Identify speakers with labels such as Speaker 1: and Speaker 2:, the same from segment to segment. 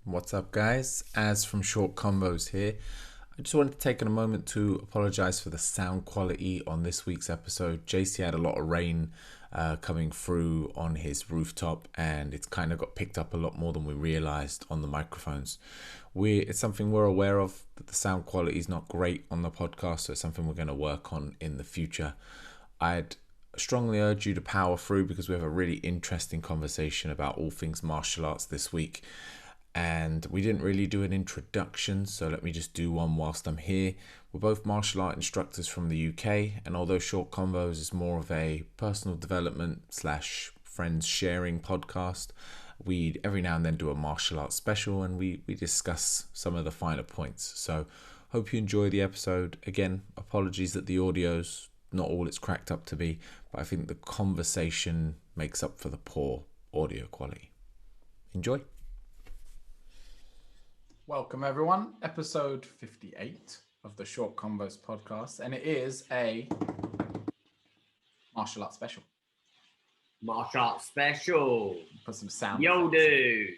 Speaker 1: What's up, guys? As from Short Combos here. I just wanted to take a moment to apologize for the sound quality on this week's episode. JC had a lot of rain coming through on his rooftop, and it's kind of got picked up a lot more than we realized on the microphones. It's something we're aware of, that the sound quality is not great on the podcast, so it's something we're going to work on in the future. I'd strongly urge you to power through because we have a really interesting conversation about all things martial arts this week. And we didn't really do an introduction, so let me just do one whilst I'm here. We're both martial art instructors from the UK, and although Short Combos is more of a personal development / friends sharing podcast, we every now and then do a martial arts special, and we discuss some of the finer points. So hope you enjoy the episode. Again, apologies that the audio's not all it's cracked up to be, but I think the conversation makes up for the poor audio quality. Enjoy. Welcome, everyone. Episode 58 of the Short Combos podcast, and it is a martial arts special.
Speaker 2: Martial arts special.
Speaker 1: Put some sound.
Speaker 2: Yo, dude.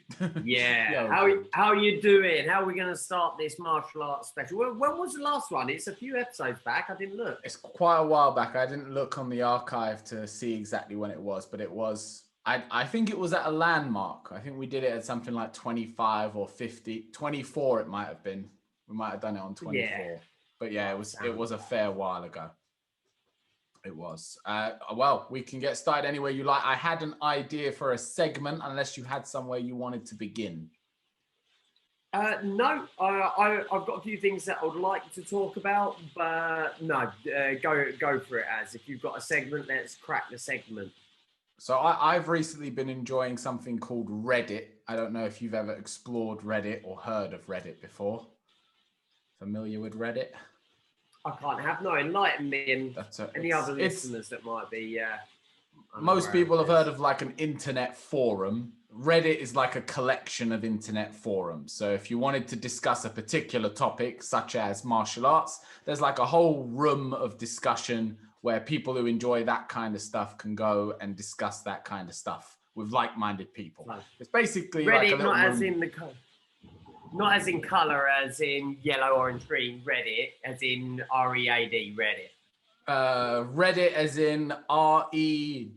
Speaker 2: Yeah. How are you doing? How are we going to start this martial arts special? When was the last one? It's a few episodes back. I didn't look.
Speaker 1: It's quite a while back. I didn't look on the archive to see exactly when it was, but it was. I think it was at a landmark. I think we did it at something like 25 or 50, 24 it might have been. We might have done it on 24. Yeah. But yeah, it was a fair while ago. It was. Well, we can get started anywhere you like. I had an idea for a segment, unless you had somewhere you wanted to begin.
Speaker 2: No, I've got a few things that I would like to talk about, but no, go for it. As if you've got a segment, let's crack the segment.
Speaker 1: So I've recently been enjoying something called Reddit. I don't know if you've ever explored Reddit or heard of Reddit before. Familiar with Reddit?
Speaker 2: I can't have no enlighten me and any other listeners that might be.
Speaker 1: Most people have heard of like an internet forum. Reddit is like a collection of internet forums. So if you wanted to discuss a particular topic, such as martial arts, there's like a whole room of discussion where people who enjoy that kind of stuff can go and discuss that kind of stuff with like-minded people. Right. It's basically
Speaker 2: Reddit,
Speaker 1: like a little
Speaker 2: not
Speaker 1: room.
Speaker 2: As in the not as in color, as in yellow, orange, green. Reddit, as in READ. Reddit.
Speaker 1: Reddit, as in REDDIT,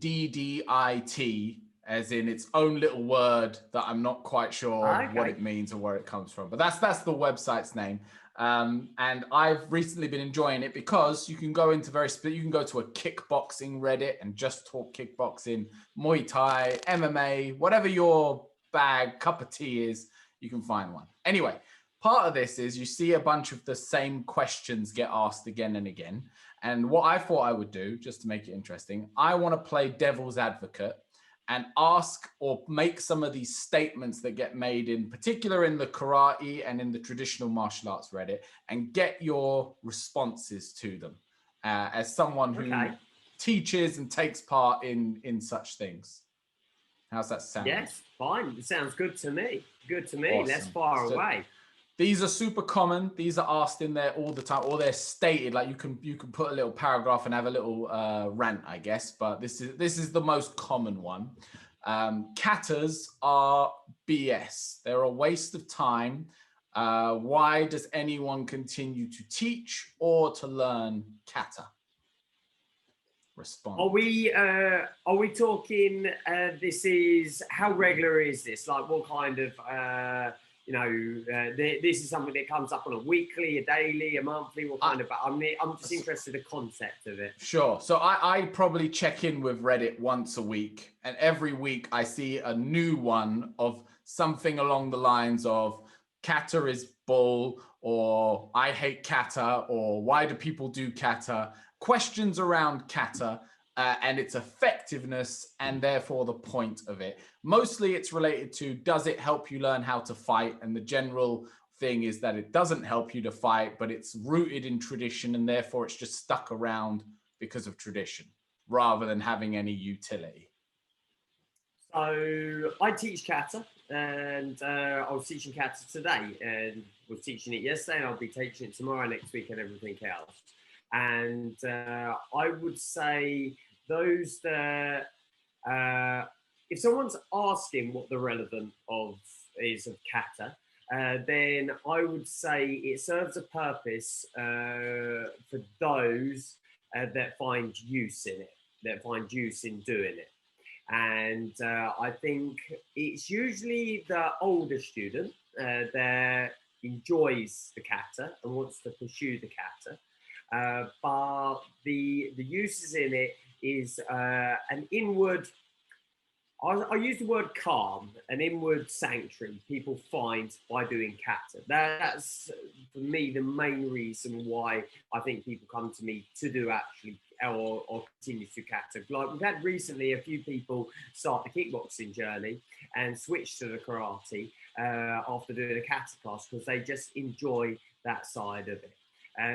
Speaker 1: as in its own little word that I'm not quite sure what it means or where it comes from. But that's the website's name. And I've recently been enjoying it because you can go into you can go to a kickboxing Reddit and just talk kickboxing, Muay Thai, MMA, whatever your cup of tea is, you can find one. Anyway, part of this is you see a bunch of the same questions get asked again and again. And what I thought I would do, just to make it interesting, I want to play devil's advocate and ask or make some of these statements that get made in particular in the karate and in the traditional martial arts Reddit and get your responses to them as someone who teaches and takes part in such things. How's that sound?
Speaker 2: Yes, fine. It sounds good to me. Awesome. Let's fire away.
Speaker 1: These are super common. These are asked in there all the time, or they're stated. Like you can put a little paragraph and have a little rant, I guess. But this is the most common one. Katas are BS. They're a waste of time. Why does anyone continue to teach or to learn kata? Respond.
Speaker 2: Are we talking? This is how regular is this? Like what kind of? This is something that comes up on a weekly, a daily, a monthly, what kind of... I'm just interested in the concept of it.
Speaker 1: Sure. So I probably check in with Reddit once a week, and every week I see a new one of something along the lines of kata is bull, or I hate kata, or why do people do kata? Questions around kata. And its effectiveness and therefore the point of it. Mostly it's related to, does it help you learn how to fight? And the general thing is that it doesn't help you to fight, but it's rooted in tradition and therefore it's just stuck around because of tradition rather than having any utility.
Speaker 2: So I teach kata and I was teaching kata today and was teaching it yesterday and I'll be teaching it tomorrow, next week and everything else. And I would say those that, if someone's asking what the relevance of is of kata, then I would say it serves a purpose for those that find use in it, that find use in doing it. And I think it's usually the older student that enjoys the kata and wants to pursue the kata. But the uses in it is an inward, I use the word calm, an inward sanctuary people find by doing kata. That's for me the main reason why I think people come to me to do actually or continue to kata. Like we've had recently a few people start the kickboxing journey and switch to the karate after doing a kata class because they just enjoy that side of it.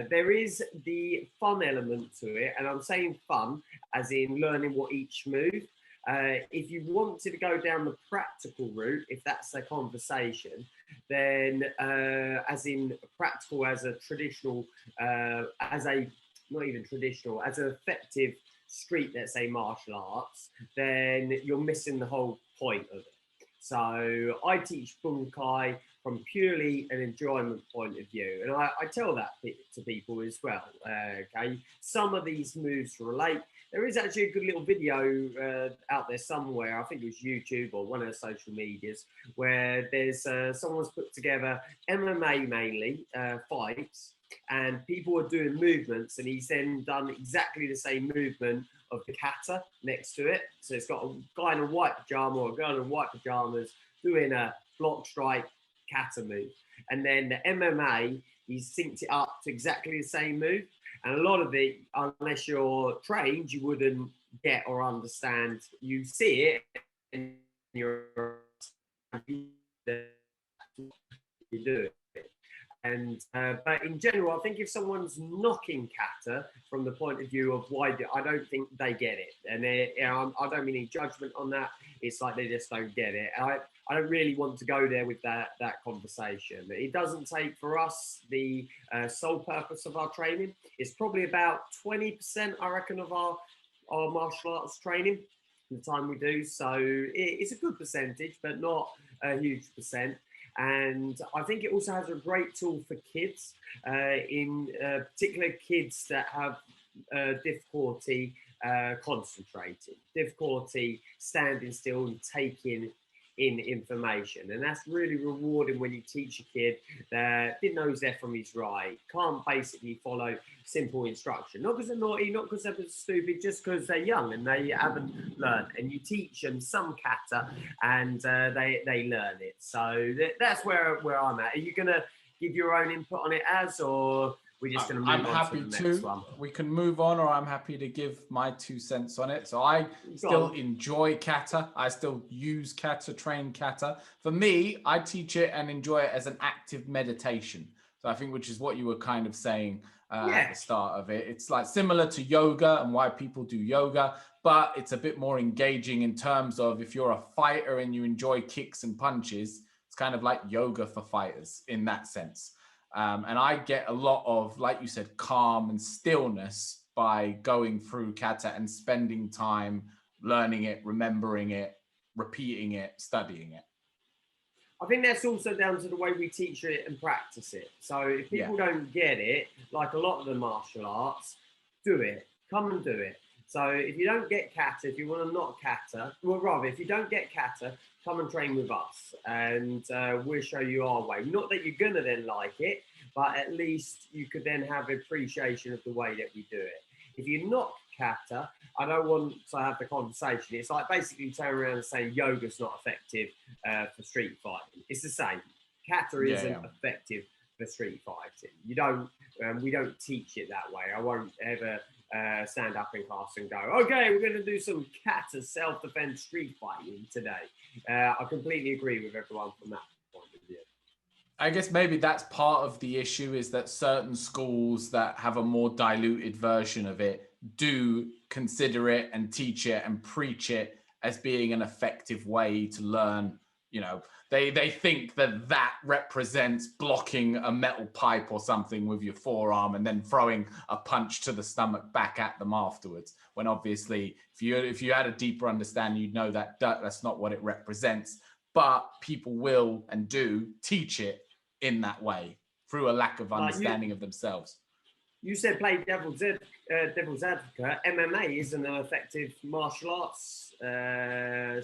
Speaker 2: There is the fun element to it, and I'm saying fun as in learning what each move. If you wanted to go down the practical route, if that's a conversation, then as in practical as a traditional, as a not even traditional, as an effective street, let's say martial arts, then you're missing the whole point of it. So I teach bunkai from purely an enjoyment point of view, and I tell that to people as well. Okay, some of these moves relate. There is actually a good little video out there somewhere. I think it was YouTube or one of the social medias where there's someone's put together MMA mainly fights, and people are doing movements, and he's then done exactly the same movement of the kata next to it. So it's got a guy in a white pajama or a girl in white pajamas doing a block strike kata move, and then the MMA he's synced it up to exactly the same move. And a lot of it, unless you're trained, you wouldn't get or understand. You see it, and you do it. And but in general, I think if someone's knocking kata from the point of view of why, I don't think they get it. And I don't mean any judgment on that. It's like they just don't get it. I don't really want to go there with that conversation. It doesn't take for us the sole purpose of our training. It's probably about 20%, I reckon, of our martial arts training, the time we do. So it's a good percentage, but not a huge percent. And I think it also has a great tool for kids, in particular kids that have difficulty concentrating, difficulty standing still and taking in information. And that's really rewarding when you teach a kid that didn't know his left from his right, can't basically follow simple instruction. Not because they're naughty, not because they're stupid, just because they're young and they haven't learned. And you teach them some kata and they learn it. So that's where I'm at. Are you going to give your own input on it, or we're just going to move on to the next one?
Speaker 1: We can move on, or I'm happy to give my 2 cents on it. So I still enjoy kata. I still use kata, train kata. For me, I teach it and enjoy it as an active meditation. So I think, which is what you were kind of saying at the start of it. It's like similar to yoga and why people do yoga, but it's a bit more engaging in terms of if you're a fighter and you enjoy kicks and punches, it's kind of like yoga for fighters in that sense. And I get a lot of, like you said, calm and stillness by going through kata and spending time learning it, remembering it, repeating it, studying it.
Speaker 2: I think that's also down to the way we teach it and practice it. So if people don't get it, like a lot of the martial arts, do it. Come and do it. So if you don't get kata, if you want to not kata, well, rather, if you don't get kata, come and train with us and we'll show you our way. Not that you're going to then like it, but at least you could then have appreciation of the way that we do it. If you're not kata, I don't want to have the conversation. It's like basically turning around and saying yoga's not effective for street fighting. It's the same. Kata isn't effective for street fighting. You don't. We don't teach it that way. I won't ever stand up in class and go, okay, we're going to do some kata self-defense street fighting today. I completely agree with everyone from that point of view.
Speaker 1: I guess maybe that's part of the issue, is that certain schools that have a more diluted version of it do consider it and teach it and preach it as being an effective way to learn. You know, they think that represents blocking a metal pipe or something with your forearm and then throwing a punch to the stomach back at them afterwards. When obviously, if you had a deeper understanding, you'd know that that's not what it represents.
Speaker 3: but people will and do teach it in that way through a lack of understanding of themselves.
Speaker 2: You said play devil's advocate. MMA isn't an effective martial arts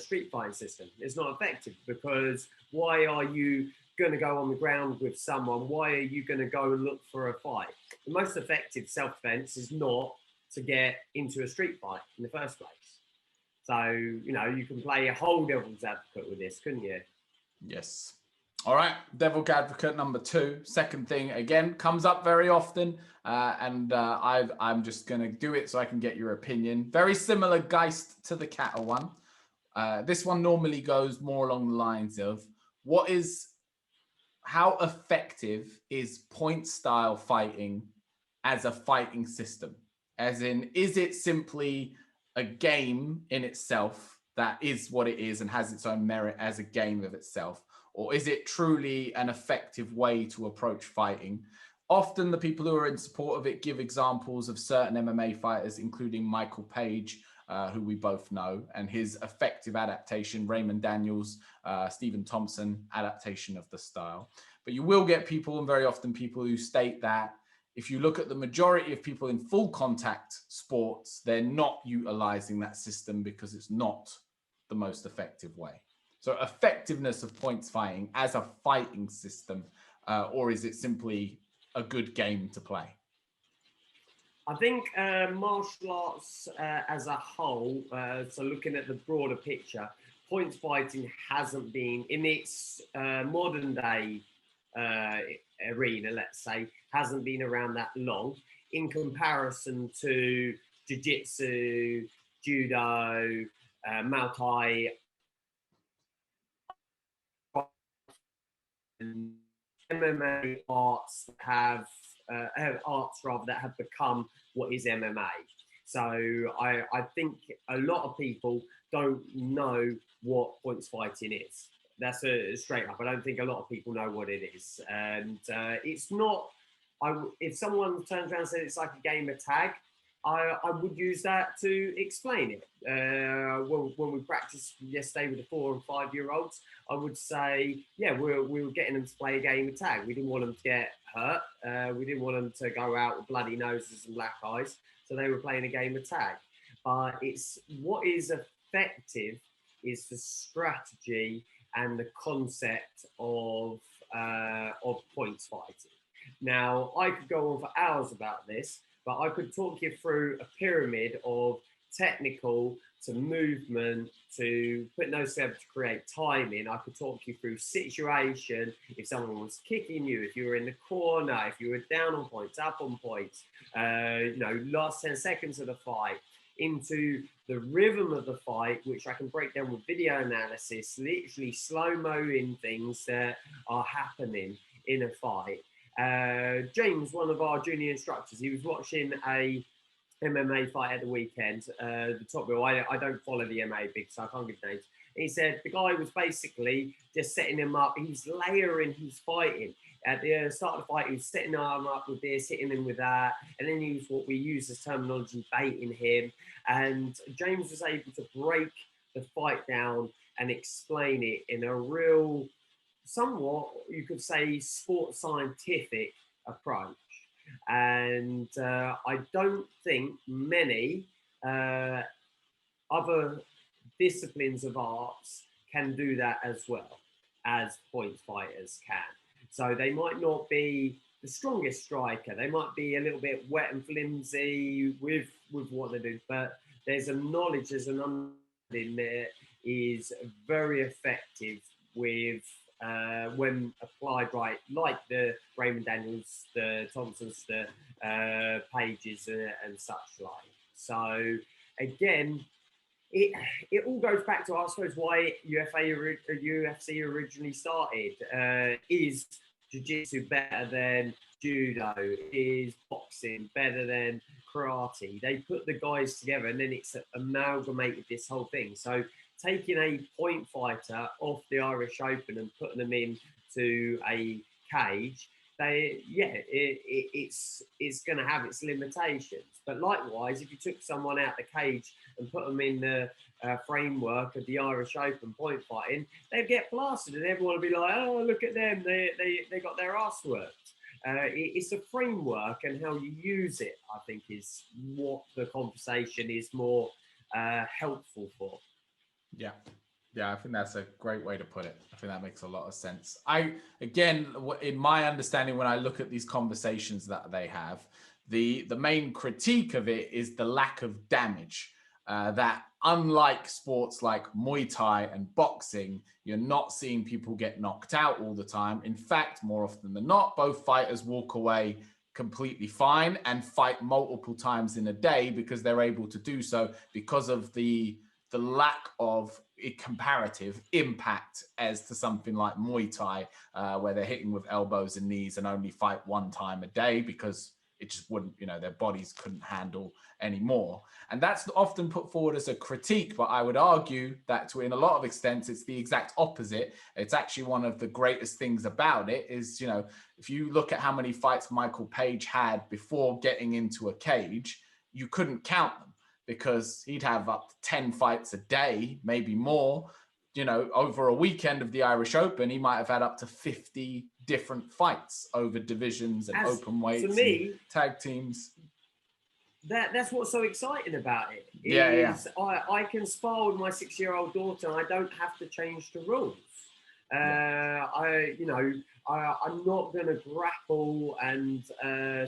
Speaker 2: street fighting system. It's not effective because why are you going to go on the ground with someone? Why are you going to go and look for a fight? The most effective self-defense is not to get into a street fight in the first place. So, you know, you can play a whole devil's advocate with this, couldn't you?
Speaker 3: Yes. All right, devil's advocate number 2. Second thing, again, comes up very often, and I'm just going to do it so I can get your opinion. Very similar Geist to the Kata one. This one normally goes more along the lines of how effective is point style fighting as a fighting system? As in, is it simply a game in itself that is what it is and has its own merit as a game of itself? Or is it truly an effective way to approach fighting? Often the people who are in support of it give examples of certain MMA fighters, including Michael Page, who we both know, and his effective adaptation, Raymond Daniels, Stephen Thompson adaptation of the style. But you will get people, and very often people, who state that if you look at the majority of people in full contact sports, they're not utilizing that system because it's not the most effective way. So effectiveness of points fighting as a fighting system, or is it simply a good game to play?
Speaker 2: I think martial arts as a whole, so looking at the broader picture, points fighting hasn't been, in its modern day arena, let's say, hasn't been around that long in comparison to jiu-jitsu, judo, Muay Thai, and MMA arts have that have become what is MMA. So I think a lot of people don't know what points fighting is. That's a straight up. I don't think a lot of people know what it is, and it's not. If someone turns around and says it's like a game of tag, I would use that to explain it. When we practiced yesterday with the 4 and 5 year olds, I would say, yeah, we were getting them to play a game of tag. We didn't want them to get hurt. We didn't want them to go out with bloody noses and black eyes. So they were playing a game of tag. But it's what is effective is the strategy and the concept of points fighting. Now, I could go on for hours about this, but I could talk you through a pyramid of technical to movement to putting those together to create timing. I could talk you through situation, if someone was kicking you, if you were in the corner, if you were down on points, up on points, last 10 seconds of the fight, into the rhythm of the fight, which I can break down with video analysis, literally slow-moing things that are happening in a fight. James, one of our junior instructors, he was watching a MMA fight at the weekend, the top bill. I don't follow the MMA big, so I can't give names. He said the guy was basically just setting him up. He's layering his fighting. At the start of the fight, he was setting him up with this, hitting him with that, and then he was what we use as terminology, baiting him. And James was able to break the fight down and explain it in a real, somewhat, you could say, sports scientific approach. And I don't think many other disciplines of arts can do that as well as points fighters can. So they might not be the strongest striker. They might be a little bit wet and flimsy with what they do, but there's a knowledge, there's an understanding there is very effective with when applied right, like the Raymond Daniels, the Thompsons, the Pages, and such like. So again, it all goes back to, I suppose, why UFC originally started. Is jiu-jitsu better than judo? Is boxing better than karate? They put the guys together and then it's amalgamated this whole thing. So taking a point fighter off the Irish Open and putting them into a cage it's going to have its limitations. But likewise, if you took someone out the cage and put them in the framework of the Irish Open point fighting, they'd get blasted, and everyone would be like, "Oh, look at them! They got their ass worked." It's a framework, and how you use it, I think, is what the conversation is more helpful for.
Speaker 3: Yeah. Yeah, I think that's a great way to put it. I think that makes a lot of sense. In my understanding, when I look at these conversations that they have, the main critique of it is the lack of damage. That unlike sports like Muay Thai and boxing, you're not seeing people get knocked out all the time. In fact, more often than not, both fighters walk away completely fine and fight multiple times in a day because they're able to do so because of the lack of comparative impact as to something like Muay Thai, where they're hitting with elbows and knees and only fight one time a day because it just wouldn't, their bodies couldn't handle anymore. And that's often put forward as a critique, but I would argue that in a lot of extents, it's the exact opposite. It's actually one of the greatest things about it is, if you look at how many fights Michael Page had before getting into a cage, you couldn't count them, because he'd have up to 10 fights a day, maybe more. Over a weekend of the Irish Open, he might have had up to 50 different fights over divisions and open weights, for me, and tag teams.
Speaker 2: That's what's so exciting about it.
Speaker 3: Yeah.
Speaker 2: I can spar with my 6-year-old daughter, and I don't have to change the rules. I'm not going to grapple and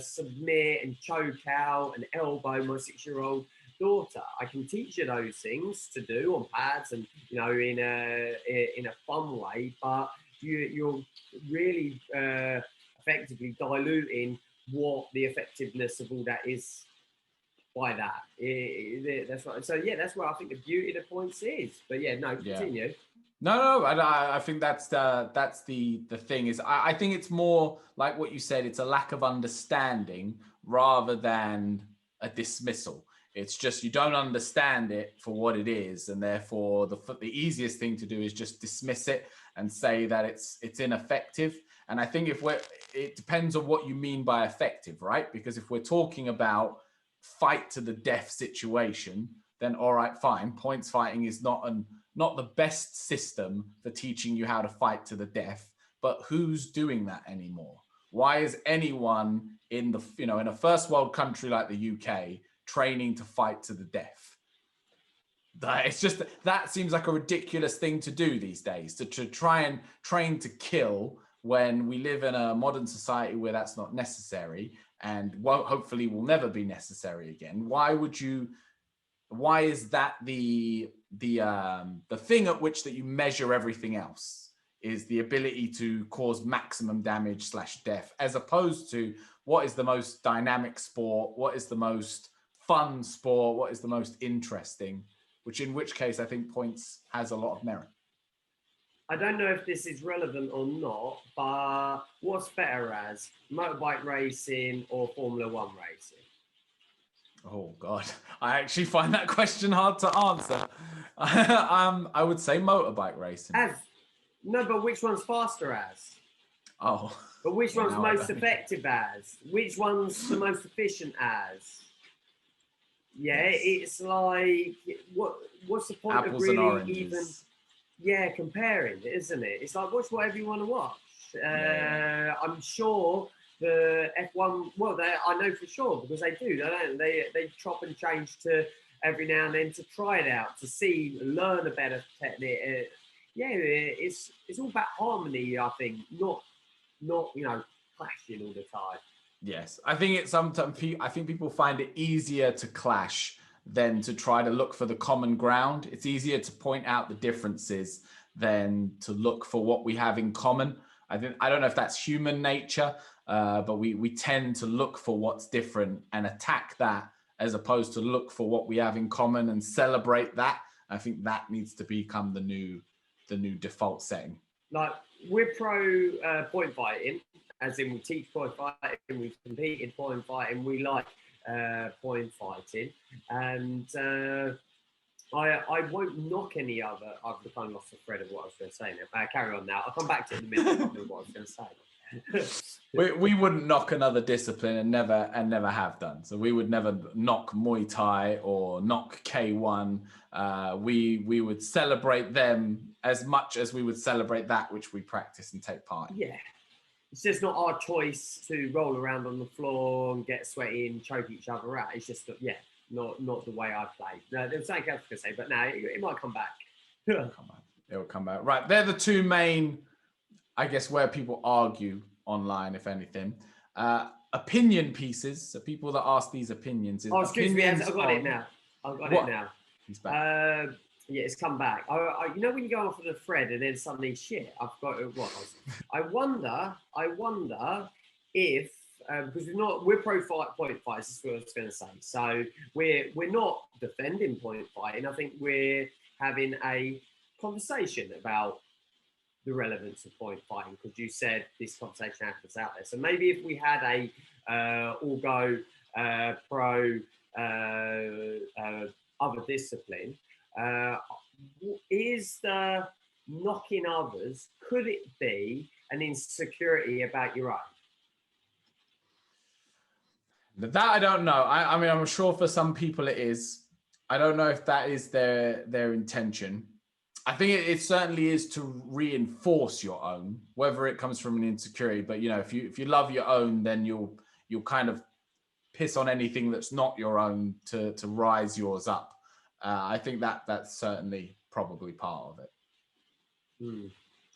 Speaker 2: submit and choke out and elbow my 6-year-old daughter. I can teach her those things to do on pads and in a fun way, but you're really effectively diluting what the effectiveness of all that is by that. That's right. So that's where I think the beauty of the points is. But continue.
Speaker 3: Yeah. No, I think that's the thing is I think it's more like what you said. It's a lack of understanding rather than a dismissal. It's just you don't understand it for what it is, and therefore the easiest thing to do is just dismiss it and say that it's ineffective. And I think it depends on what you mean by effective, right? Because if we're talking about fight to the death situation, then all right, fine. Points fighting is not the best system for teaching you how to fight to the death. But who's doing that anymore? Why is anyone in in a first world country like the UK training to fight to the death? It's just that seems like a ridiculous thing to do these days, to try and train to kill when we live in a modern society where that's not necessary and hopefully will never be necessary again. Why is that the thing at which that you measure everything else is the ability to cause maximum damage / death, as opposed to what is the most dynamic sport, what is the most fun sport, what is the most interesting, in which case I think points has a lot of merit.
Speaker 2: I don't know if this is relevant or not, but what's better, as motorbike racing or Formula One racing?
Speaker 3: Oh God, I actually find that question hard to answer. I would say motorbike racing.
Speaker 2: No, but which one's faster, as?
Speaker 3: Oh.
Speaker 2: But which one's most effective, as? Which one's the most efficient, as? Yeah, yes. It's like what's the point
Speaker 3: Apples
Speaker 2: of really
Speaker 3: and oranges.
Speaker 2: even comparing, isn't it? It's like watch whatever you want to watch. I'm sure the F1, I know for sure because they do, don't they? They chop and change to every now and then to try it out, to learn a better technique. It's all about harmony, I think, not clashing all the time.
Speaker 3: Yes, I think I think people find it easier to clash than to try to look for the common ground. It's easier to point out the differences than to look for what we have in common. I don't know if that's human nature, but we tend to look for what's different and attack that as opposed to look for what we have in common and celebrate that. I think that needs to become the new default setting.
Speaker 2: Like we're pro point fighting, as in we teach point fighting, we compete in point fighting, we like point fighting, and I won't knock any other. I've kind of lost the thread of what I was going to say now. Carry on now. I'll come back to it in a minute. I can't remember what I was going to say.
Speaker 3: We wouldn't knock another discipline and never have done. So we would never knock Muay Thai or knock K1. We would celebrate them as much as we would celebrate that which we practice and take part in.
Speaker 2: Yeah. It's just not our choice to roll around on the floor and get sweaty and choke each other out. It's just, not the way I play. No, there was something else I was going to say, but no, it might come back.
Speaker 3: It will come back. Right, they're the two main, I guess, where people argue online, if anything. Opinion pieces, so people that ask these opinions.
Speaker 2: Oh, excuse me, I've got it now. It now.
Speaker 3: He's back.
Speaker 2: Yeah, it's come back. You know when you go off of the thread and then suddenly shit, I've got it. What? I wonder if because we're pro point fights. Is what I was going to say. So we're not defending point fighting. I think we're having a conversation about the relevance of point fighting, because you said this conversation happens out there. So maybe if we had a all go pro other discipline, is the knocking others, could it be an insecurity about your own?
Speaker 3: That I don't know. I mean, I'm sure for some people it is. I don't know if that is their intention. I think it certainly is to reinforce your own, whether it comes from an insecurity. But if you love your own, then you'll kind of piss on anything that's not your own to rise yours up. I think that's certainly probably part of it.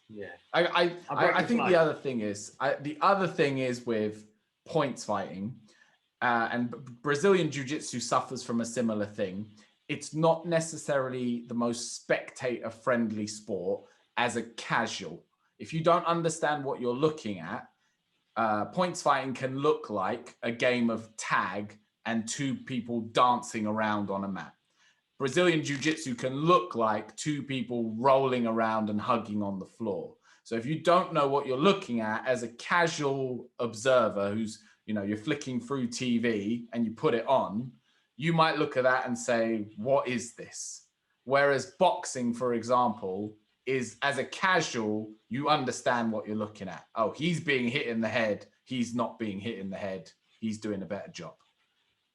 Speaker 2: Yeah.
Speaker 3: I think the other thing is with points fighting, and Brazilian Jiu-Jitsu suffers from a similar thing. It's not necessarily the most spectator-friendly sport as a casual. If you don't understand what you're looking at, points fighting can look like a game of tag and two people dancing around on a mat. Brazilian Jiu-Jitsu can look like two people rolling around and hugging on the floor. So if you don't know what you're looking at as a casual observer who's, you're flicking through TV and you put it on, you might look at that and say, what is this? Whereas boxing, for example, is, as a casual, you understand what you're looking at. Oh, he's being hit in the head. He's not being hit in the head. He's doing a better job.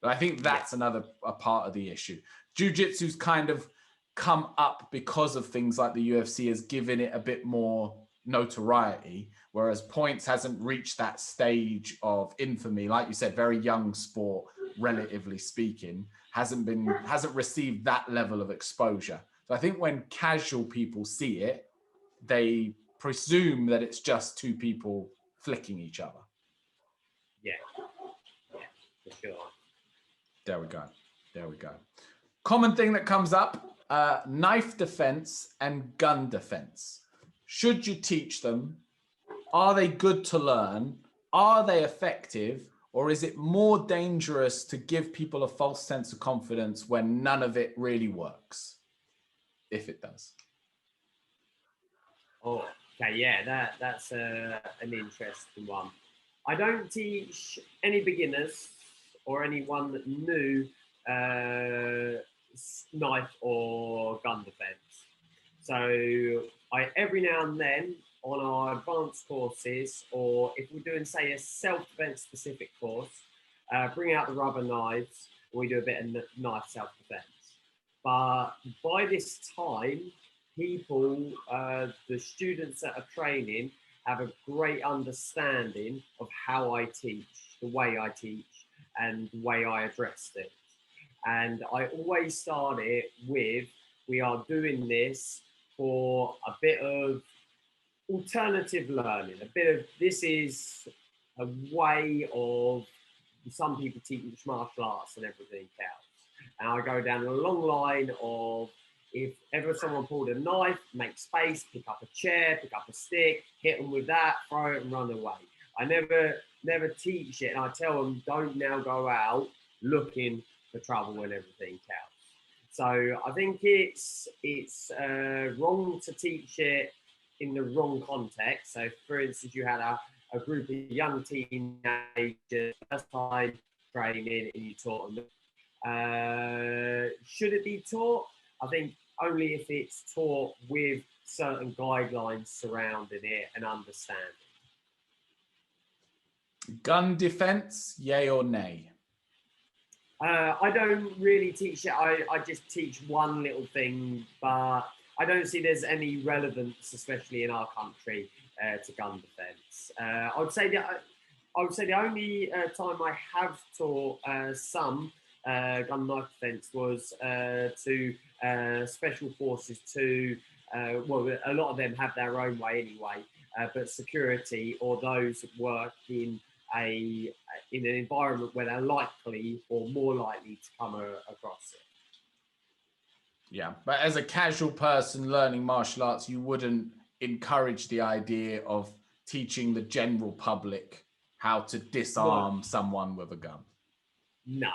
Speaker 3: But I think that's a part of the issue. Jiu-Jitsu's kind of come up because of things like the UFC has given it a bit more notoriety, whereas points hasn't reached that stage of infamy. Like you said, very young sport, relatively speaking, hasn't received that level of exposure. So I think when casual people see it, they presume that it's just two people flicking each other.
Speaker 2: Yeah, for sure.
Speaker 3: There we go. Common thing that comes up, knife defense and gun defense. Should you teach them? Are they good to learn? Are they effective? Or is it more dangerous to give people a false sense of confidence when none of it really works? If it does.
Speaker 2: Oh, okay, yeah, that's an interesting one. I don't teach any beginners or anyone that new knife or gun defense. So every now and then on our advanced courses, or if we're doing, say, a self-defense specific course, bring out the rubber knives, and we do a bit of knife self-defense. But by this time, people, the students that are training, have a great understanding of how I teach, the way I teach, and the way I address things. And I always start it with, we are doing this for a bit of alternative learning, this is a way of, some people teach martial arts and everything else. And I go down a long line of, if ever someone pulled a knife, make space, pick up a chair, pick up a stick, hit them with that, throw it and run away. I never teach it, and I tell them, don't now go out looking for trouble and everything else. So I think it's wrong to teach it in the wrong context. So for instance, you had a group of young teenagers, first time training, and you taught them. Should it be taught? I think only if it's taught with certain guidelines surrounding it and understanding.
Speaker 3: Gun defense, yay or nay?
Speaker 2: I don't really teach it. I just teach one little thing, but I don't see there's any relevance, especially in our country, to gun defence. I would say the only time I have taught some gun knife defence was to special forces. Well, a lot of them have their own way anyway, but security or those that work in an environment where they're likely or more likely to come across it.
Speaker 3: Yeah, but as a casual person learning martial arts, you wouldn't encourage the idea of teaching the general public how to disarm someone with a gun.
Speaker 2: No.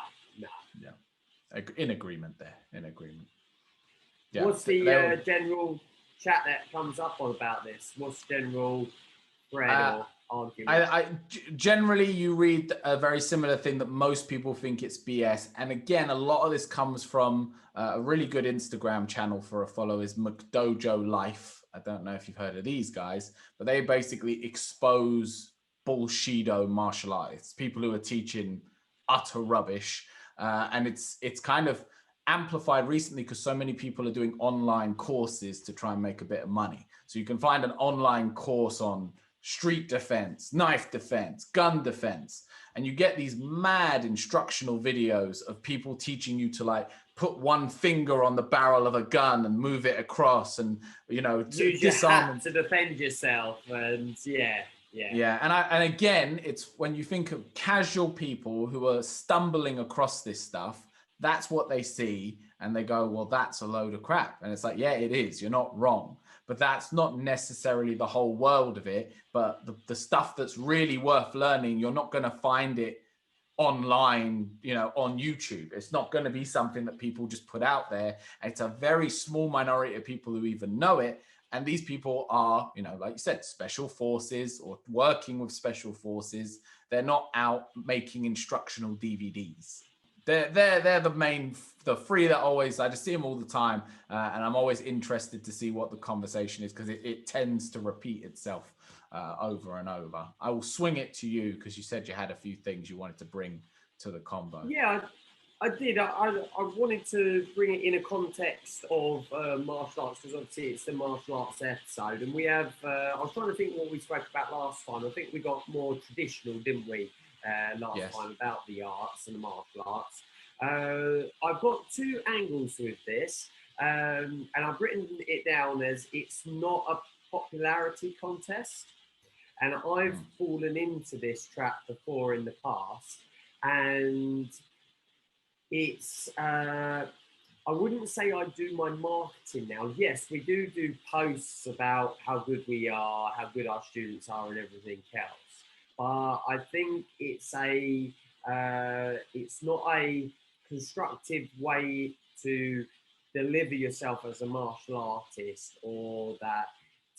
Speaker 3: Yeah, in agreement there. In agreement.
Speaker 2: Yeah. What's the general chat that comes up on about this? What's general thread or argument?
Speaker 3: Generally, you read a very similar thing that most people think it's BS. And again, a lot of this comes from a really good Instagram channel for a follow is McDojo Life. I don't know if you've heard of these guys, but they basically expose bullshido martial artists, people who are teaching utter rubbish. And it's kind of amplified recently because so many people are doing online courses to try and make a bit of money. So you can find an online course on street defense, knife defense, gun defense, and you get these mad instructional videos of people teaching you to like put one finger on the barrel of a gun and move it across, and
Speaker 2: use your hat to defend yourself, and yeah.
Speaker 3: And again, it's when you think of casual people who are stumbling across this stuff, that's what they see, and they go, well, that's a load of crap. And it's like, yeah, it is. You're not wrong. But that's not necessarily the whole world of it. But the stuff that's really worth learning, you're not going to find it online, on YouTube. It's not going to be something that people just put out there. It's a very small minority of people who even know it. And these people are, like you said, special forces or working with special forces. They're not out making instructional DVDs. They're the three that always, I just see them all the time, and I'm always interested to see what the conversation is because it tends to repeat itself over and over. I will swing it to you because you said you had a few things you wanted to bring to the convo.
Speaker 2: Yeah, I did. I wanted to bring it in a context of martial arts because obviously it's the martial arts episode, and we have. I was trying to think what we spoke about last time. I think we got more traditional, didn't we? Last time about the arts and the martial arts. I've got two angles with this, and I've written it down as it's not a popularity contest, and I've fallen into this trap before in the past, and it's I wouldn't say I do my marketing now. Yes, we do posts about how good we are, how good our students are, and everything else. But I think it's not a constructive way to deliver yourself as a martial artist, or that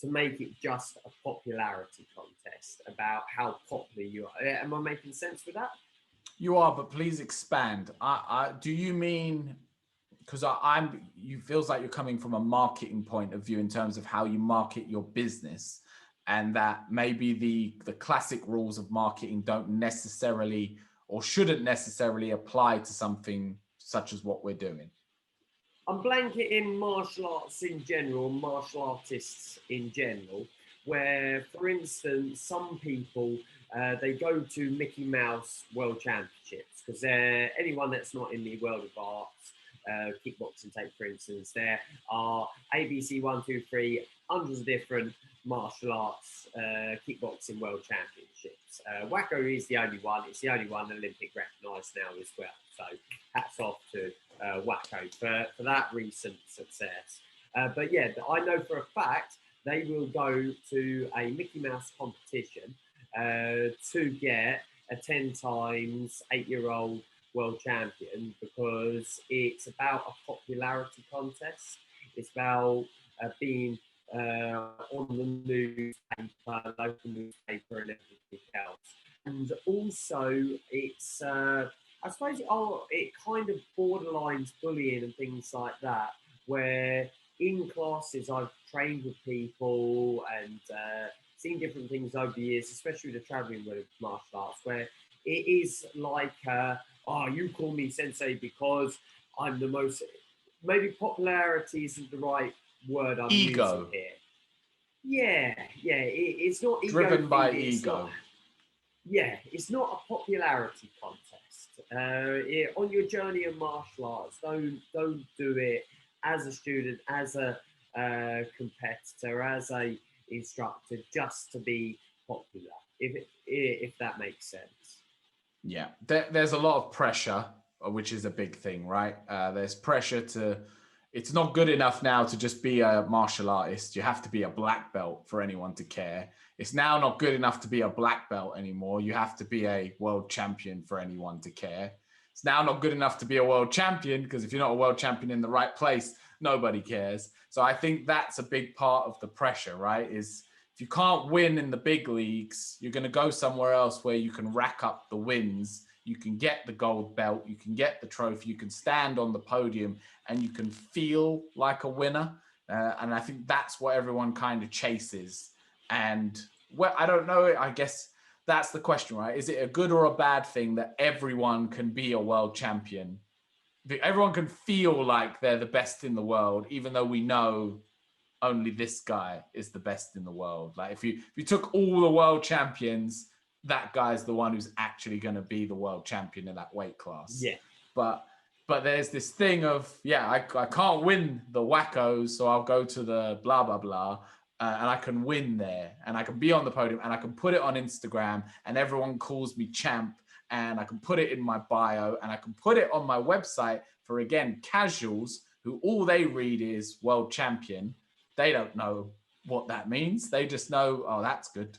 Speaker 2: to make it just a popularity contest about how popular you are. Am I making sense with that?
Speaker 3: You are, but please expand. Do you mean, because you feels like you're coming from a marketing point of view in terms of how you market your business, and that maybe the classic rules of marketing don't necessarily or shouldn't necessarily apply to something such as what we're doing?
Speaker 2: I'm blanketing martial arts in general, martial artists in general, where, for instance, some people, they go to Mickey Mouse World Championships because anyone that's not in the world of arts, kickboxing, take for instance, there are ABC 1, 2, 3, hundreds of different martial arts kickboxing world championships. Wacko is the only one. It's the only one Olympic recognised now as well. So hats off to Wacko for that recent success. But yeah, I know for a fact they will go to a Mickey Mouse competition to get a 10 times 8-year-old world champion, because it's about a popularity contest. It's about being on the newspaper, local newspaper, and everything else. And also, it's I suppose it kind of borderlines bullying and things like that, where in classes I've trained with people and seen different things over the years, especially with the traveling with martial arts, where it is like, oh, you call me sensei because I'm the most, maybe popularity isn't the right word I'm using here. Yeah, it's not ego
Speaker 3: driven by
Speaker 2: thing,
Speaker 3: ego.
Speaker 2: It's not a popularity contest. On your journey of martial arts, don't do it as a student, as a competitor, as a instructor, just to be popular. If that makes sense.
Speaker 3: Yeah, there's a lot of pressure, which is a big thing, right? There's pressure to. It's not good enough now to just be a martial artist. You have to be a black belt for anyone to care. It's now not good enough to be a black belt anymore. You have to be a world champion for anyone to care. It's now not good enough to be a world champion, because if you're not a world champion in the right place, nobody cares. So I think that's a big part of the pressure, right? Is if you can't win in the big leagues, you're going to go somewhere else where you can rack up the wins. You can get the gold belt, you can get the trophy, you can stand on the podium, and you can feel like a winner. And I think that's what everyone kind of chases. And well, I don't know, I guess that's the question, right? Is it a good or a bad thing that everyone can be a world champion? Everyone can feel like they're the best in the world, even though we know only this guy is the best in the world. Like if you took all the world champions, that guy's the one who's actually going to be the world champion in that weight class.
Speaker 2: Yeah.
Speaker 3: But there's this thing of, I can't win the wackos, so I'll go to the blah, blah, blah, and I can win there, and I can be on the podium, and I can put it on Instagram, and everyone calls me champ, and I can put it in my bio, and I can put it on my website for, again, casuals who all they read is world champion. They don't know what that means. They just know, oh, that's good.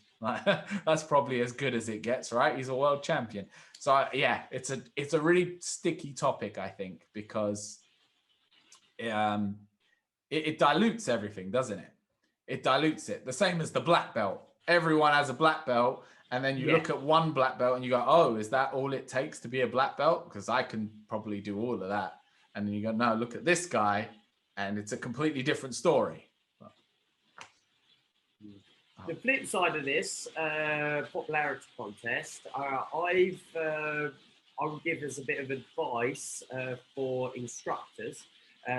Speaker 3: That's probably as good as it gets, right? He's a world champion. So it's a really sticky topic, I think, because it dilutes everything, doesn't it? It dilutes it. The same as the black belt. Everyone has a black belt, and then you look at one black belt and you go, oh, is that all it takes to be a black belt? Because I can probably do all of that. And then you go, no, look at this guy, and it's a completely different story.
Speaker 2: The flip side of this popularity contest, I would give as a bit of advice for instructors,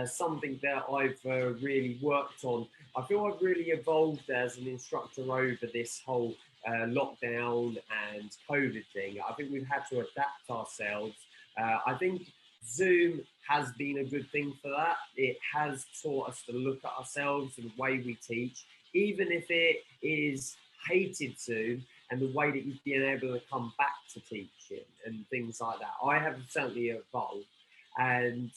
Speaker 2: something that I've really worked on. I feel I've really evolved as an instructor over this whole lockdown and COVID thing. I think we've had to adapt ourselves. I think Zoom has been a good thing for that. It has taught us to look at ourselves and the way we teach, even if it is hated Zoom and the way that you've been able to come back to teaching and things like that. I have certainly evolved. And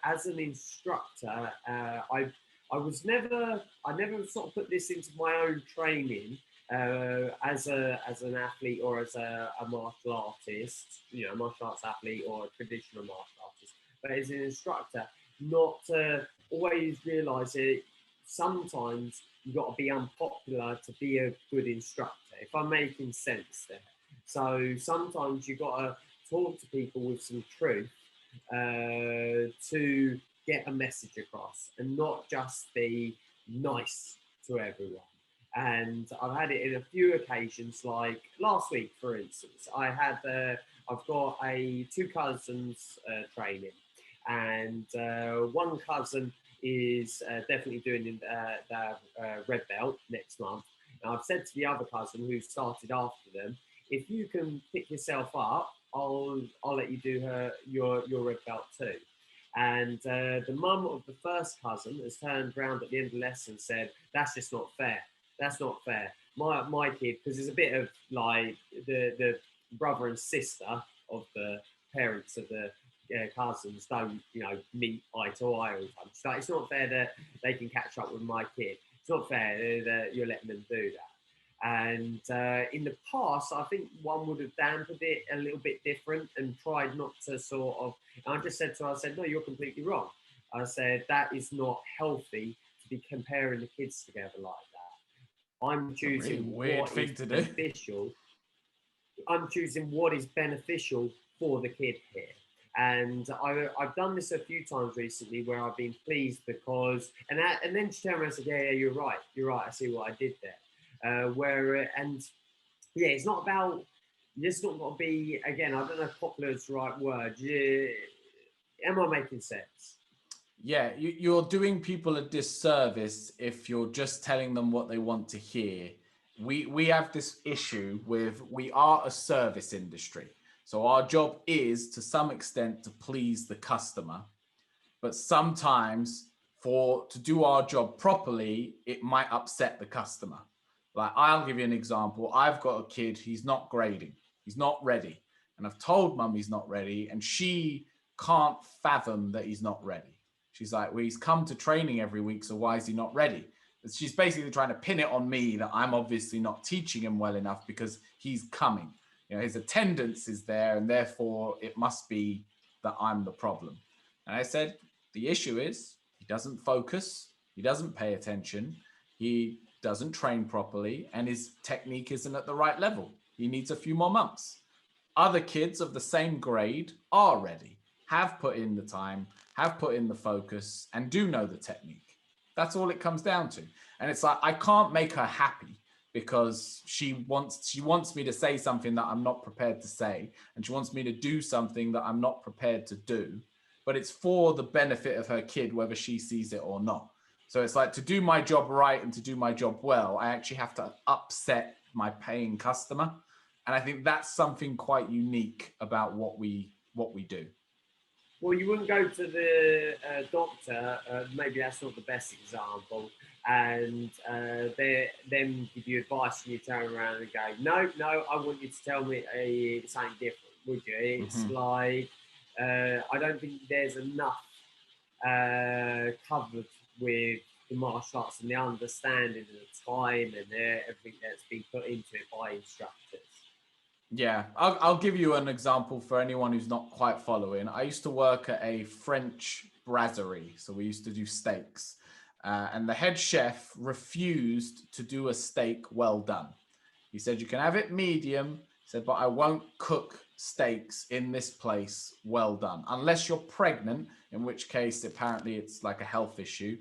Speaker 2: as an instructor, I never sort of put this into my own training as an athlete or as a martial artist, a martial arts athlete or a traditional martial artist. But as an instructor, not to always realise it. Sometimes you've got to be unpopular to be a good instructor, if I'm making sense there. So sometimes you've got to talk to people with some truth to get a message across and not just be nice to everyone. And I've had it in a few occasions, like last week, for instance. I've got two cousins training, and one cousin is definitely doing the red belt next month. And I've said to the other cousin who started after them, if you can pick yourself up, I'll let you do your red belt too. And the mum of the first cousin has turned around at the end of the lesson and said, that's just not fair. That's not fair. My kid, because there's a bit of like the brother and sister of the parents of the cousins don't, meet eye to eye all the time. So it's not fair that they can catch up with my kid. It's not fair that you're letting them do that. And in the past, I think one would have dampened it a little bit different and tried not to sort of. And I just said to her, I said, no, you're completely wrong. I said, that is not healthy to be comparing the kids together like that. I'm choosing what is beneficial. I'm choosing what is beneficial for the kid here. And I've done this a few times recently where I've been pleased because, and then she turned around and said, yeah, you're right. I see what I did there. And yeah, it's not about. It's not got to be again. I don't know if popular is the right word. Yeah, am I making sense?
Speaker 3: Yeah, you're doing people a disservice if you're just telling them what they want to hear. We have this issue with, we are a service industry. So our job is to some extent to please the customer. But sometimes to do our job properly, it might upset the customer. Like, I'll give you an example. I've got a kid, he's not grading. He's not ready. And I've told mum he's not ready, and she can't fathom that he's not ready. She's like, well, he's come to training every week, so why is he not ready? She's basically trying to pin it on me that I'm obviously not teaching him well enough because he's coming. You know, his attendance is there, and therefore it must be that I'm the problem. And I said, the issue is he doesn't focus, he doesn't pay attention, he doesn't train properly, and his technique isn't at the right level. He needs a few more months. Other kids of the same grade are ready, have put in the time, have put in the focus, and do know the technique. That's all it comes down to. And it's like, I can't make her happy because she wants me to say something that I'm not prepared to say, and she wants me to do something that I'm not prepared to do. But it's for the benefit of her kid, whether she sees it or not. So it's like, to do my job right and to do my job well, I actually have to upset my paying customer. And I think that's something quite unique about what we do.
Speaker 2: Well, you wouldn't go to the doctor. Maybe that's not the best example. And they then give you advice, and you turn around and go, "No, no, I want you to tell me something different." Would you? It's like I don't think there's enough covered with the martial arts and the understanding and the time and everything that's been put into it by instructors.
Speaker 3: Yeah, I'll give you an example for anyone who's not quite following. I used to work at a French brasserie, so we used to do steaks. And the head chef refused to do a steak well done. He said, you can have it medium. He said, but I won't cook steaks in this place well done, unless you're pregnant, in which case apparently it's like a health issue.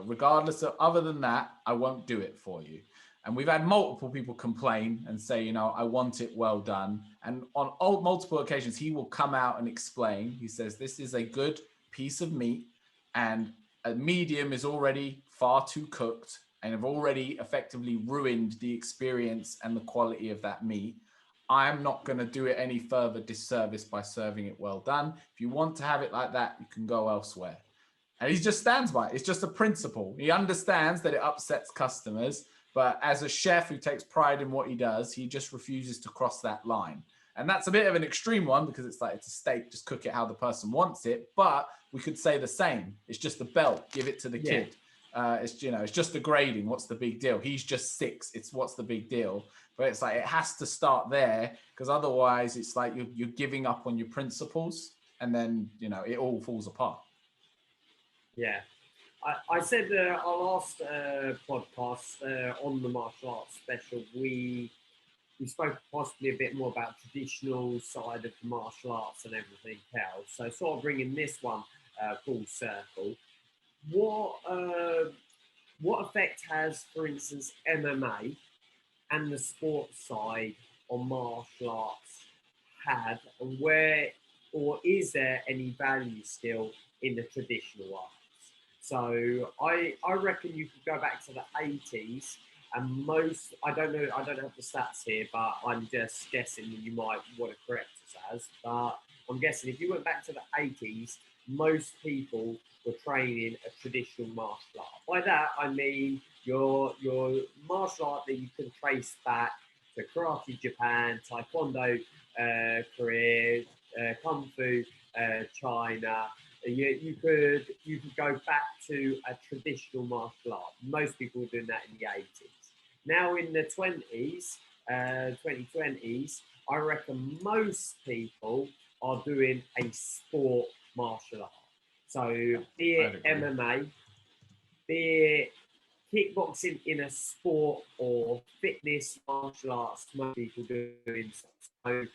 Speaker 3: Regardless of, other than that, I won't do it for you. And we've had multiple people complain and say, you know, I want it well done. And on multiple occasions, he will come out and explain. He says, this is a good piece of meat, and a medium is already far too cooked and have already effectively ruined the experience and the quality of that meat. I'm not going to do it any further disservice by serving it well done. If you want to have it like that, you can go elsewhere. And he just stands by it. It's just a principle. He understands that it upsets customers, but as a chef who takes pride in what he does, he just refuses to cross that line. And that's a bit of an extreme one, because it's like, it's a steak, just cook it how the person wants it. But we could say the same. It's just a belt, give it to the kid. It's, you know, it's just the grading. What's the big deal? He's just 6. It's what's the big deal? But it's like, it has to start there, because otherwise it's like you're giving up on your principles, and then, you know, it all falls apart.
Speaker 2: Yeah. I said our last podcast on the martial arts special, we spoke possibly a bit more about traditional side of the martial arts and everything else. So sort of bringing this one full circle. What effect has, for instance, MMA and the sports side on martial arts had, and where, or is there any value still in the traditional arts? So I reckon you could go back to the 80s, and most, I don't know, I don't have the stats here, but I'm just guessing that you might want to correct us as, but I'm guessing if you went back to the 80s, most people were training a traditional martial art. By that, I mean your martial art that you can trace back to Karate Japan, Taekwondo Korea, Kung Fu China. You could go back to a traditional martial art. Most people were doing that in the 80s. Now in the 2020s, I reckon most people are doing a sport martial art. So be it MMA, be it kickboxing in a sport, or fitness martial arts, most people doing. So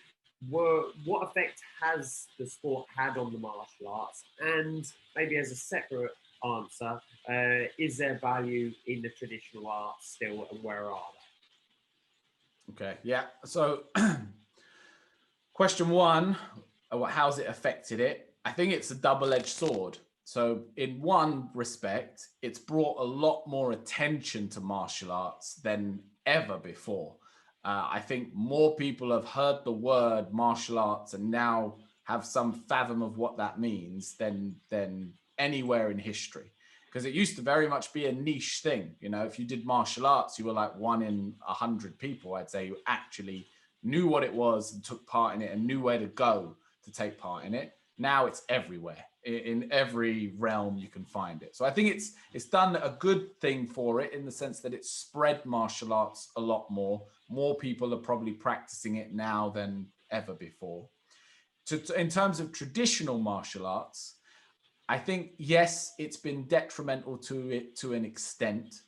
Speaker 2: what effect has the sport had on the martial arts? And maybe as a separate answer, is there value in the traditional arts still, and where are they?
Speaker 3: Okay, yeah. So, question one, how's it affected it? I think it's a double-edged sword. So, in one respect, it's brought a lot more attention to martial arts than ever before. I think more people have heard the word martial arts and now have some fathom of what that means than anywhere in history. Because it used to very much be a niche thing. You know, if you did martial arts, you were like 1 in 100 people, I'd say, who actually knew what it was and took part in it and knew where to go to take part in it. Now it's everywhere. In every realm you can find it. So I think it's done a good thing for it in the sense that it's spread martial arts a lot more. More people are probably practicing it now than ever before. In terms of traditional martial arts, I think, yes, it's been detrimental to it to an extent,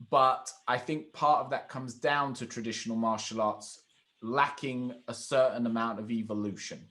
Speaker 3: but I think part of that comes down to traditional martial arts lacking a certain amount of evolution.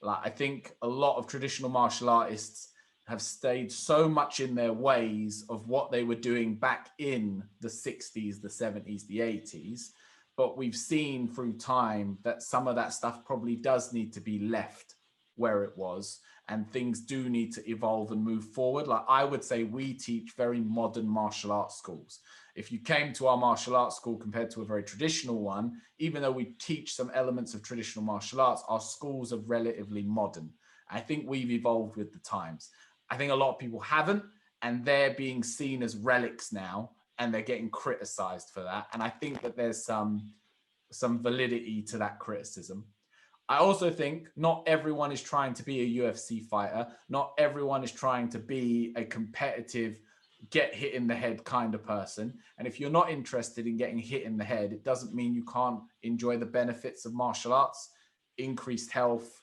Speaker 3: Like, I think a lot of traditional martial artists have stayed so much in their ways of what they were doing back in the 60s, the 70s, the 80s. But we've seen through time that some of that stuff probably does need to be left where it was, and things do need to evolve and move forward. Like, I would say we teach very modern martial arts schools. If you came to our martial arts school compared to a very traditional one, even though we teach some elements of traditional martial arts, our schools are relatively modern. I think we've evolved with the times. I think a lot of people haven't, and they're being seen as relics now, and they're getting criticized for that. And I think that there's some validity to that criticism. I also think not everyone is trying to be a UFC fighter. Not everyone is trying to be a competitive, get hit in the head kind of person. And if you're not interested in getting hit in the head, it doesn't mean you can't enjoy the benefits of martial arts, increased health,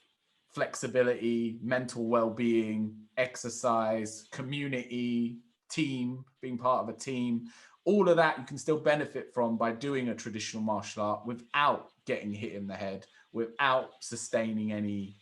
Speaker 3: flexibility, mental well-being, exercise, community, team, being part of a team. All of that you can still benefit from by doing a traditional martial art without getting hit in the head, without sustaining any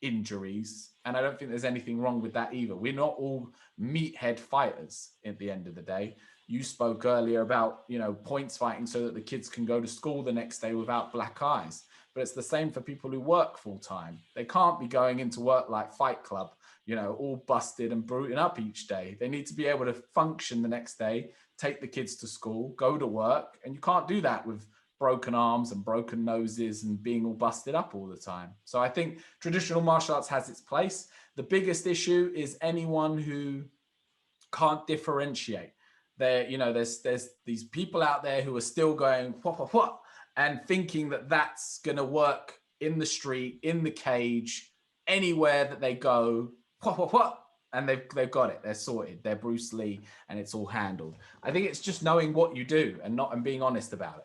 Speaker 3: injuries. And I don't think there's anything wrong with that either. We're not all meathead fighters at the end of the day. You spoke earlier about, points fighting so that the kids can go to school the next day without black eyes. But it's the same for people who work full time. They can't be going into work like Fight Club, all busted and bruting up each day. They need to be able to function the next day, take the kids to school, go to work. And you can't do that with broken arms and broken noses and being all busted up all the time. So I think traditional martial arts has its place. The biggest issue is anyone who can't differentiate. There's these people out there who are still going what and thinking that that's going to work in the street, in the cage, anywhere that they go, what, and they've got it. They're sorted. They're Bruce Lee, and it's all handled. I think it's just knowing what you do and being honest about it.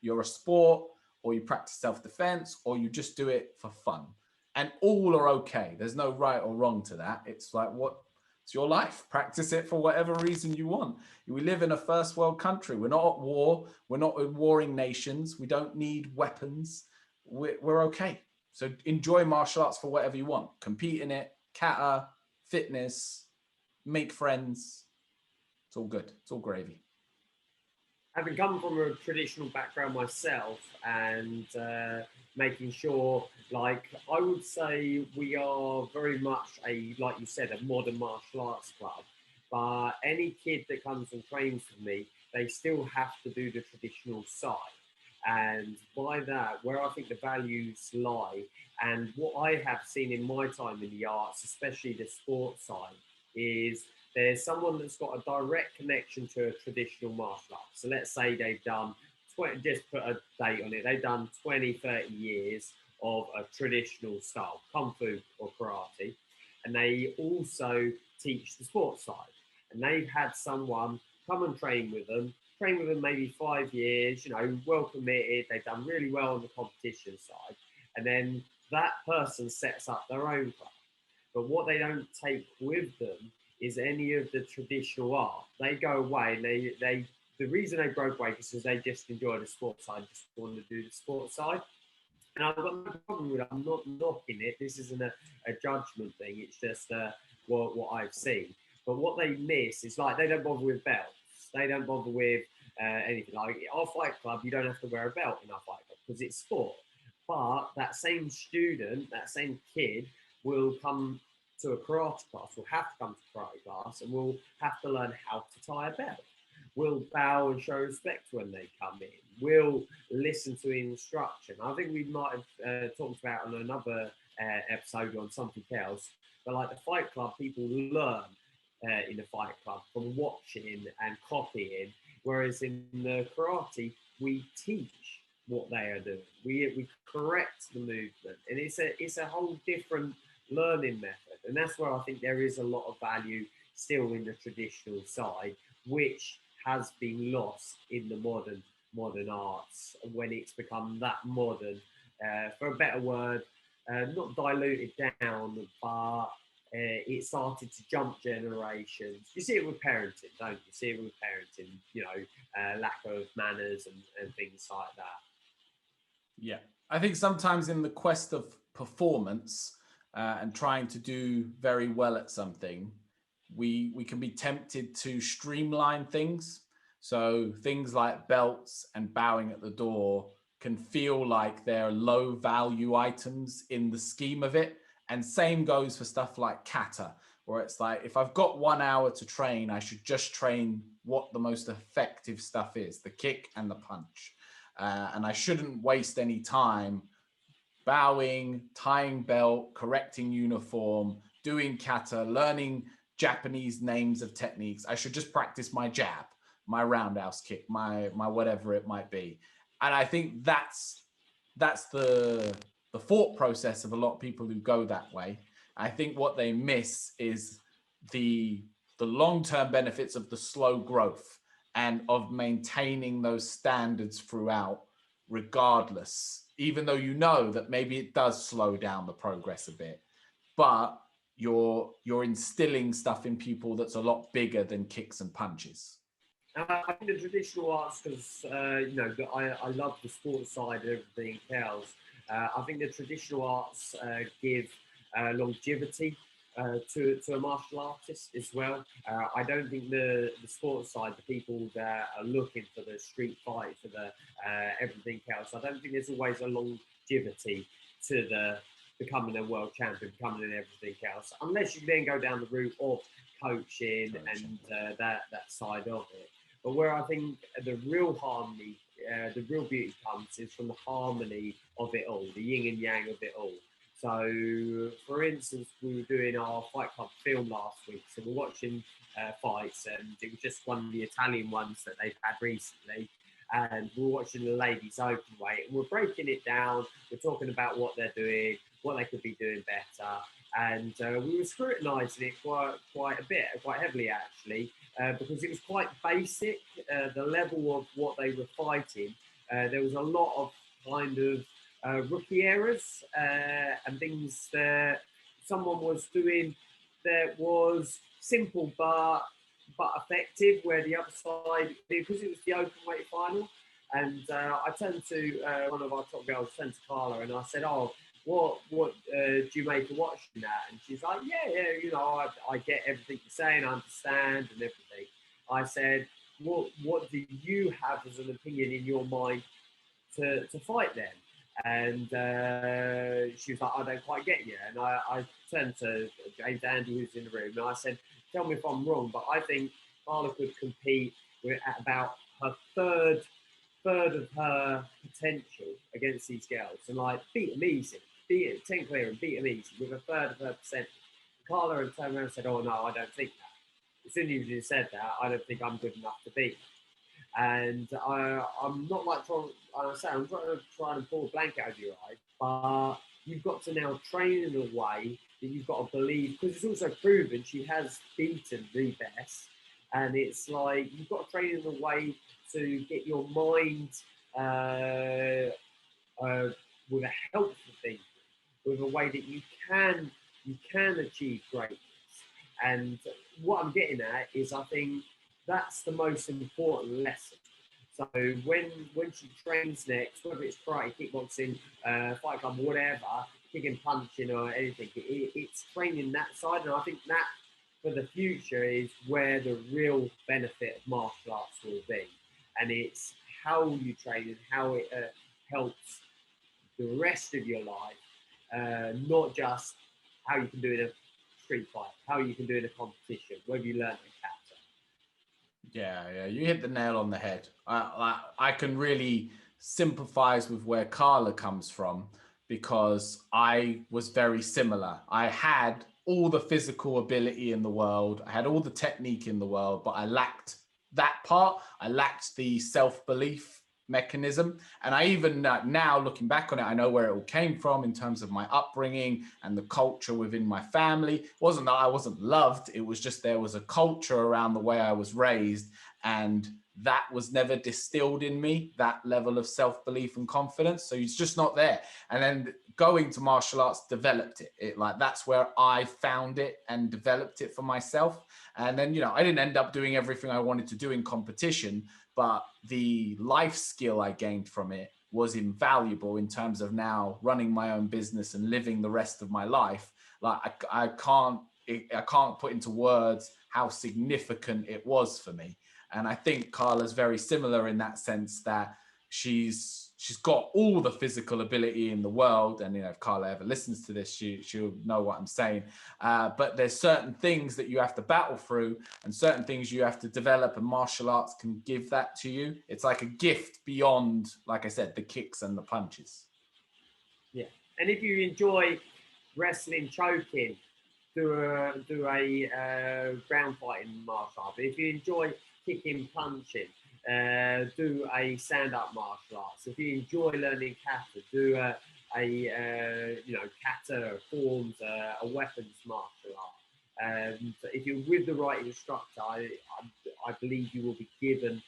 Speaker 3: You're a sport, or you practice self-defense, or you just do it for fun, and all are okay. There's no right or wrong to that. It's like, it's your life. Practice it for whatever reason you want. We live in a first world country. We're not at war. We're not in warring nations. We don't need weapons. We're okay. So enjoy martial arts for whatever you want. Compete in it, kata, fitness, make friends. It's all good. It's all gravy.
Speaker 2: Having come from a traditional background myself, and making sure, like, I would say we are very much like you said, a modern martial arts club. But any kid that comes and trains with me, they still have to do the traditional side. And by that, where I think the values lie, and what I have seen in my time in the arts, especially the sports side, is there's someone that's got a direct connection to a traditional martial art. So let's say they've done 20, just put a date on it, they've done 20, 30 years of a traditional style, Kung Fu or karate. And they also teach the sports side. And they've had someone come and train with them maybe 5 years, well committed, they've done really well on the competition side. And then that person sets up their own club. But what they don't take with them is any of the traditional art. They go away and the reason they broke away is because they just enjoy the sports side, just want to do the sports side. And I've got no problem with it. I'm not knocking it. This isn't a judgment thing. It's just what I've seen. But what they miss is, like, they don't bother with belts. They don't bother with anything. Like our fight club, you don't have to wear a belt in our fight club because it's sport. But that same student, that same kid will come to a karate class, will have to come to karate class, and will have to learn how to tie a belt. Will bow and show respect when they come in. Will listen to instruction. I think we might have talked about on another episode on something else, but like the fight club, people learn in the fight club from watching and copying, whereas in the karate, we teach what they are doing. We correct the movement, and it's a whole different learning method, and that's where I think there is a lot of value still in the traditional side, which has been lost in the modern arts when it's become that modern, for a better word, not diluted down, but it started to jump generations. You see it with parenting, don't you? See it with parenting, lack of manners and things like that.
Speaker 3: Yeah, I think sometimes in the quest of performance and trying to do very well at something, we can be tempted to streamline things. So things like belts and bowing at the door can feel like they're low value items in the scheme of it. And same goes for stuff like kata, where it's like, if I've got 1 hour to train, I should just train what the most effective stuff is, the kick and the punch. And I shouldn't waste any time bowing, tying belt, correcting uniform, doing kata, learning Japanese names of techniques. I should just practice my jab, my roundhouse kick, my whatever it might be. And I think that's the thought process of a lot of people who go that way. I think what they miss is the long-term benefits of the slow growth and of maintaining those standards throughout, regardless, even though you know that maybe it does slow down the progress a bit, but you're instilling stuff in people that's a lot bigger than kicks and punches.
Speaker 2: I think the traditional arts, because I love the sports side and everything else. I think the traditional arts give longevity to a martial artist as well. I don't think the sports side, the people that are looking for the street fight, for the everything else, I don't think there's always a longevity to the becoming a world champion, becoming everything else, unless you then go down the route of coaching and that side of it. But where I think the real harmony, the real beauty comes is from the harmony of it all, the yin and yang of it all. So, for instance, we were doing our Fight Club film last week, so we're watching fights, and it was just one of the Italian ones that they've had recently. And we're watching the ladies open weight, and we're breaking it down. We're talking about what they're doing, what they could be doing better, and we were scrutinising it quite a bit, quite heavily actually, because it was quite basic. The level of what they were fighting, there was a lot of kind of rookie errors and things that someone was doing that was simple but effective, where the other side, because it was the open weight final, and I turned to one of our top girls, turned to Carla, and I said, "Oh, what do you make of watching that?" And she's like, "Yeah, I get everything you're saying, I understand and everything." I said, "What do you have as an opinion in your mind to fight them?" And she was like, "I don't quite get you." And I turned to James Andy, who's in the room, and I said, "Tell me if I'm wrong, but I think Carla could compete at about her third of her potential against these girls, and like beat them easy, beat it 10 clear and beat them easy with a third of her percent." Carla had turned around and said, "Oh no, I don't think that. As soon as you said that, I don't think I'm good enough to beat." And I'm not like I'm trying to pull a blanket over your eye, but you've got to now train in a way that you've got to believe, because it's also proven she has beaten the best, and it's like you've got to train in a way to get your mind with a helpful thinking, with a way that you can achieve greatness. And what I'm getting at is, I think that's the most important lesson. So when she trains next, whether it's karate, kickboxing, fight club, whatever, kicking, punching, or anything, it's training that side. And I think that for the future is where the real benefit of martial arts will be. and it's how you train and how it helps the rest of your life, not just how you can do in a street fight, how you can do in a competition, whether you learn a Kata.
Speaker 3: Yeah, you hit the nail on the head. I can really sympathize with where Carla comes from, because I was very similar. I had all the physical ability in the world, I had all the technique in the world, but I lacked that part. I lacked the self-belief mechanism. And I even now looking back on it, I know where it all came from in terms of my upbringing and the culture within my family. It wasn't that I wasn't loved, it was just there was a culture around the way I was raised, and that was never distilled in me, that level of self-belief and confidence. So it's just not there. And then going to martial arts developed it. Like, that's where I found it and developed it for myself. And then, I didn't end up doing everything I wanted to do in competition, but the life skill I gained from it was invaluable in terms of now running my own business and living the rest of my life. Like, I can't put into words how significant it was for me. And I think Carla's very similar in that sense, that she's got all the physical ability in the world. And, if Carla ever listens to this, she'll know what I'm saying. But there's certain things that you have to battle through and certain things you have to develop, and martial arts can give that to you. It's like a gift beyond, like I said, the kicks and the punches.
Speaker 2: Yeah. And if you enjoy wrestling, choking, do a ground fighting martial art. But if you enjoy kicking, punching, do a stand-up martial arts. If you enjoy learning Kata, do a Kata forms, a weapons martial art. And if you're with the right instructor, I believe you will be given,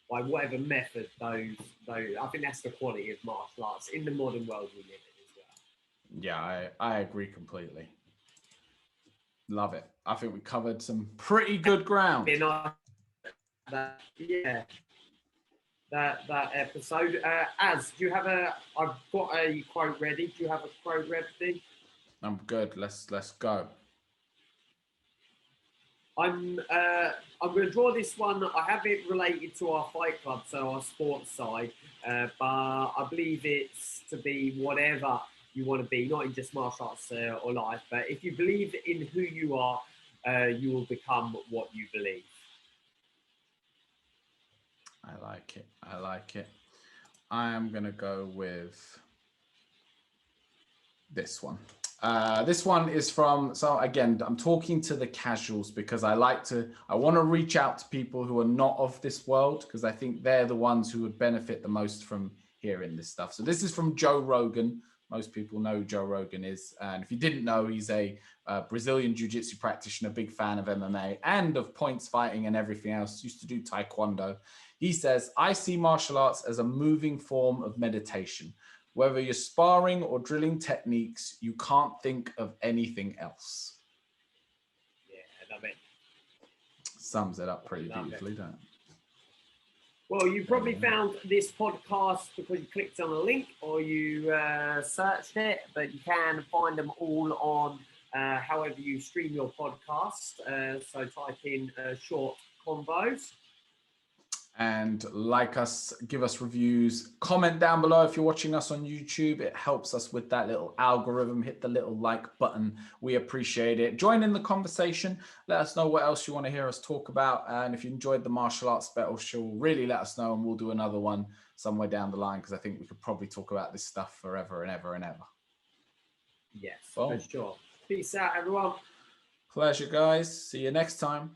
Speaker 2: by whatever method, those. I think that's the quality of martial arts in the modern world we live in as well.
Speaker 3: Yeah, I agree completely. Love it. I think we covered some pretty good ground.
Speaker 2: That episode. Az, do you have I've got a quote ready. Do you have a quote ready?
Speaker 3: I'm good. Let's go.
Speaker 2: I'm going to draw this one. I have it related to our fight club, so our sports side, but I believe it's to be whatever you want to be, not in just martial arts or life, but if you believe in who you are, you will become what you believe.
Speaker 3: I like it. I am going to go with this one. This one is from, so again, I'm talking to the casuals because I want to reach out to people who are not of this world, because I think they're the ones who would benefit the most from hearing this stuff. So this is from Joe Rogan. Most people know who Joe Rogan is. And if you didn't know, he's a Brazilian jiu-jitsu practitioner, big fan of MMA and of points fighting and everything else. Used to do Taekwondo. He says, I see martial arts as a moving form of meditation. Whether you're sparring or drilling techniques, you can't think of anything else.
Speaker 2: Yeah, I love it.
Speaker 3: Sums it up pretty beautifully, don't it?
Speaker 2: Well, you probably found this podcast because you clicked on a link or you searched it, but you can find them all on however you stream your podcast. So type in short convos.
Speaker 3: And like us, give us reviews, comment down below if you're watching us on YouTube. It helps us with that little algorithm. Hit the little like button. We appreciate it. Join in the conversation. Let us know what else you want to hear us talk about. And if you enjoyed the martial arts special, really let us know and we'll do another one somewhere down the line, because I think we could probably talk about this stuff forever and ever and ever.
Speaker 2: Yes, for sure. Peace out, everyone.
Speaker 3: Pleasure, guys. See you next time.